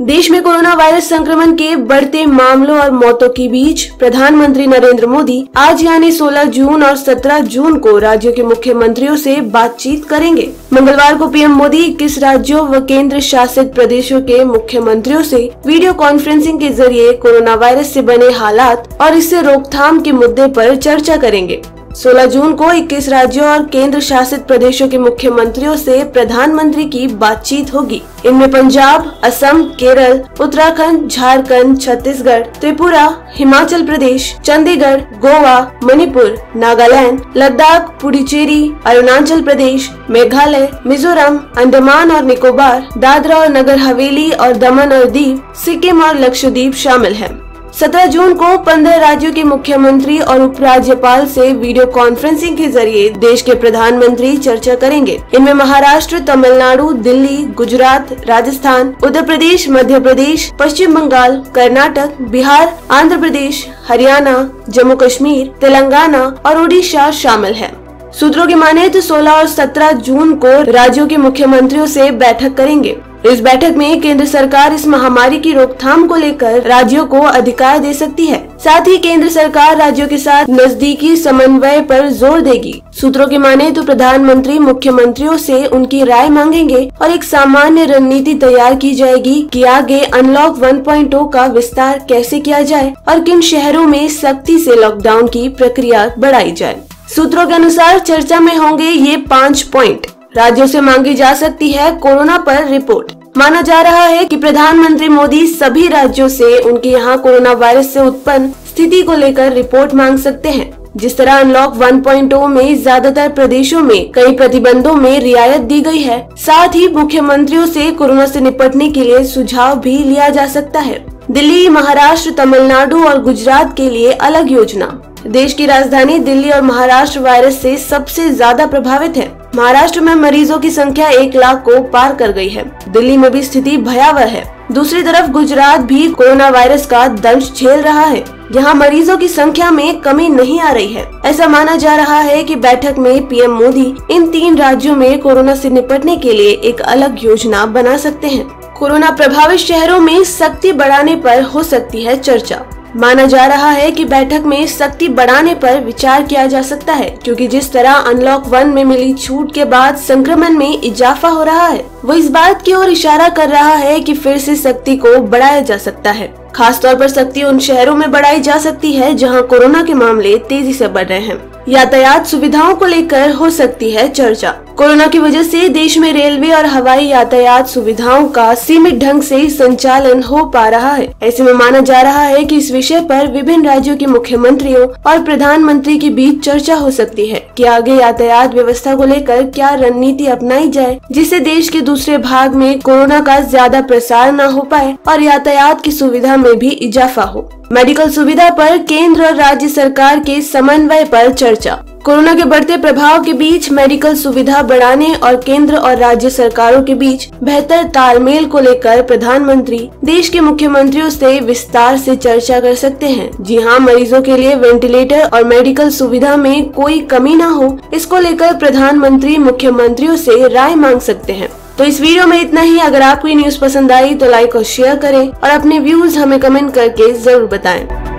देश में corona virus संक्रमण के बढ़ते मामलों और मौतों के बीच प्रधानमंत्री नरेंद्र मोदी आज यानी 16 जून और 17 जून को राज्यों के मुख्यमंत्रियों से बातचीत करेंगे। मंगलवार को पीएम मोदी 21 राज्यों व केंद्र शासित प्रदेशों के मुख्यमंत्रियों से वीडियो कॉन्फ्रेंसिंग के जरिए कोरोना वायरस से बने हालात और इससे रोकथाम के मुद्दे पर चर्चा करेंगे। 16 जून को 21 राज्यों और केंद्र शासित प्रदेशों के मुख्यमंत्रियों से प्रधानमंत्री की बातचीत होगी। इनमें पंजाब, असम, केरल, उत्तराखंड, झारखंड, छत्तीसगढ़, त्रिपुरा, हिमाचल प्रदेश, चंडीगढ़, गोवा, मणिपुर, नागालैंड, लद्दाख, पुडुचेरी, अरुणाचल प्रदेश, मेघालय, मिजोरम, अंडमान और निकोबार, दादरा और नगर हवेली और दमन और दीव, सिक्किम और लक्षद्वीप शामिल हैं। 17 जून को 15 राज्यों के मुख्यमंत्री और उपराज्यपाल से वीडियो कॉन्फ्रेंसिंग के जरिए देश के प्रधानमंत्री चर्चा करेंगे। इनमें महाराष्ट्र, तमिलनाडु, दिल्ली, गुजरात, राजस्थान, उत्तर प्रदेश, मध्य प्रदेश, पश्चिम बंगाल, कर्नाटक, बिहार, आंध्र प्रदेश, हरियाणा, जम्मू कश्मीर, तेलंगाना और उड़ीसा शामिल है। सूत्रों की माने तो 16 और 17 जून को राज्यों के मुख्यमंत्रियों से बैठक करेंगे। इस बैठक में केंद्र सरकार इस महामारी की रोकथाम को लेकर राज्यों को अधिकार दे सकती है। साथ ही केंद्र सरकार राज्यों के साथ नजदीकी समन्वय पर जोर देगी। सूत्रों की माने तो प्रधानमंत्री मुख्यमंत्रियों से उनकी राय मांगेंगे और एक सामान्य रणनीति तैयार की जाएगी कि आगे अनलॉक 1.0 का विस्तार कैसे किया जाए और किन शहरों में सख्ती से लॉकडाउन की प्रक्रिया बढ़ाई जाए। सूत्रों के अनुसार चर्चा में होंगे ये 5 पॉइंट। राज्यों से मांगी जा सकती है कोरोना पर रिपोर्ट। माना जा रहा है कि प्रधानमंत्री मोदी सभी राज्यों से उनके यहाँ कोरोना वायरस से उत्पन्न स्थिति को लेकर रिपोर्ट मांग सकते हैं। जिस तरह अनलॉक 1.0 में ज्यादातर प्रदेशों में कई प्रतिबंधों में रियायत दी गई है, साथ ही मुख्यमंत्रियों से कोरोना से निपटने के लिए सुझाव भी लिया जा सकता है। दिल्ली, महाराष्ट्र, तमिलनाडु और गुजरात के लिए अलग योजना। देश की राजधानी दिल्ली और महाराष्ट्र वायरस से सबसे ज्यादा प्रभावित है। महाराष्ट्र में मरीजों की संख्या 1 लाख को पार कर गई है। दिल्ली में भी स्थिति भयावह है। दूसरी तरफ गुजरात भी कोरोना वायरस का दंश झेल रहा है। यहाँ मरीजों की संख्या में कमी नहीं आ रही है। ऐसा माना जा रहा है कि बैठक में पीएम मोदी इन 3 राज्यों में कोरोना से निपटने के लिए एक अलग योजना बना सकते हैं। कोरोना प्रभावित शहरों में सख्ती बढ़ाने पर हो सकती है चर्चा। माना जा रहा है कि बैठक में सख्ती बढ़ाने पर विचार किया जा सकता है, क्योंकि जिस तरह अनलॉक 1 में मिली छूट के बाद संक्रमण में इजाफा हो रहा है, वो इस बात की ओर इशारा कर रहा है कि फिर से सख्ती को बढ़ाया जा सकता है। खास तौर पर सख्ती उन शहरों में बढ़ाई जा सकती है जहां कोरोना के मामले तेजी से बढ़ रहे हैं। यातायात सुविधाओं को लेकर हो सकती है चर्चा। कोरोना की वजह से देश में रेलवे और हवाई यातायात सुविधाओं का सीमित ढंग से संचालन हो पा रहा है। ऐसे में माना जा रहा है कि इस विषय पर विभिन्न राज्यों के मुख्यमंत्रियों और प्रधानमंत्री के बीच चर्चा हो सकती है कि आगे यातायात व्यवस्था को लेकर क्या रणनीति अपनाई जाए, जिससे देश के दूसरे भाग में कोरोना का ज्यादा प्रसार न हो पाए और यातायात की सुविधा में भी इजाफा हो। मेडिकल सुविधा पर केंद्र और राज्य सरकार के समन्वय पर चर्चा। कोरोना के बढ़ते प्रभाव के बीच मेडिकल सुविधा बढ़ाने और केंद्र और राज्य सरकारों के बीच बेहतर तालमेल को लेकर प्रधानमंत्री देश के मुख्यमंत्रियों से विस्तार से चर्चा कर सकते हैं। जी हाँ, मरीजों के लिए वेंटिलेटर और मेडिकल सुविधा में कोई कमी न हो, इसको लेकर प्रधानमंत्री मुख्यमंत्रियों से राय मांग सकते हैं। तो इस वीडियो में इतना ही। अगर आपको ये न्यूज पसंद आई तो लाइक और शेयर करें और अपने व्यूज हमें कमेंट करके जरूर बताएं।